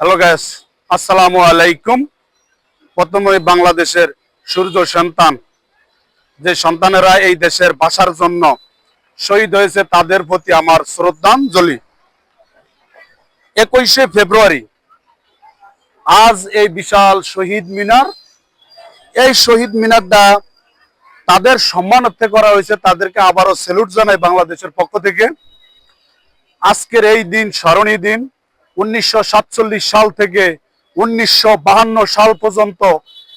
Hello guys, আসসালামু আলাইকুম। প্রথমে বাংলাদেশের সূর্য সন্তান, যে সন্তানেরা এই দেশের বাঁচার জন্য শহীদ হয়েছে তাদের প্রতি আমার শ্রদ্ধাঞ্জলি। 21শে ফেব্রুয়ারি আজ এই বিশাল শহীদ মিনার, এই শহীদ মিনারটা তাদের সম্মানার্থে করা হয়েছে। তাদেরকে আবারও স্যালুট জানাই বাংলাদেশের পক্ষ থেকে। আজকের এই দিন স্মরণীয় দিন। 1947 সাল থেকে 1952 সাল পর্যন্ত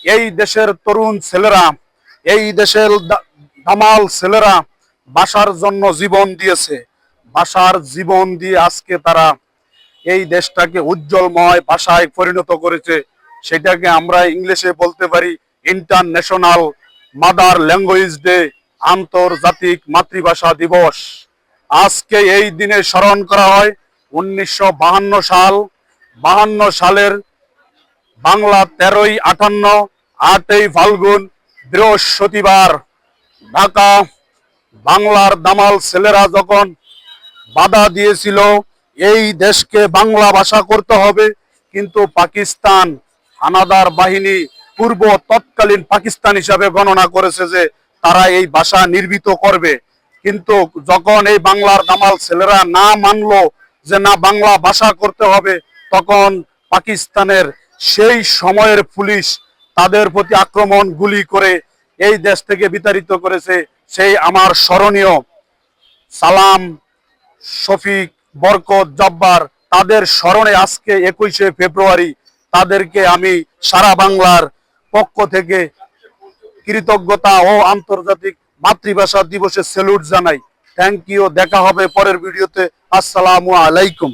এই দেশের তরুণ ছেলেরা, এই দেশের দামাল ছেলেরা বাঁচার জন্য জীবন দিয়েছে। বাঁচার জীবন দিয়ে আজকে তারা এই দেশটাকে উজ্জ্বলময় ভাষায় পরিণত করেছে। সেটাকে আমরা ইংলিশে বলতে পারি ইন্টারন্যাশনাল মাদার ল্যাঙ্গুয়েজ ডে, আন্তর্জাতিক মাতৃভাষা দিবস। আজকে এই দিনে স্মরণ করা হয় 1952 সালের বাংলা 13/58 8ই ফাল্গুন বৃহস্পতিবার ঢাকা বাংলার দামাল ছেলেরা যখন বাধা দিয়েছিল এই দেশকে বাংলা ভাষা করতে হবে, কিন্তু পাকিস্তান হানাদার বাহিনী পূর্ব তৎকালীন পাকিস্তান হিসাবে গণনা করেছে যে তারা এই ভাষা নির্মিত করবে। কিন্তু যখন এই বাংলার দামাল ছেলেরা না মানলো যে না বাংলা ভাষা করতে হবে, তখন পাকিস্তানের সেই সময়ের পুলিশ তাদের প্রতি আক্রমণ গুলি করে এই দেশ থেকে বিতাড়িত করেছে। সেই আমার স্মরণীয় সালাম, শফিক, বরকত, জব্বার, তাদের স্মরণে আজকে 21শে ফেব্রুয়ারি তাদেরকে আমি সারা বাংলার পক্ষ থেকে কৃতজ্ঞতা ও আন্তর্জাতিক মাতৃভাষা দিবসে স্যালুট জানাই। Thank you. দেখা হবে পরের ভিডিওতে। আসসালামু আলাইকুম।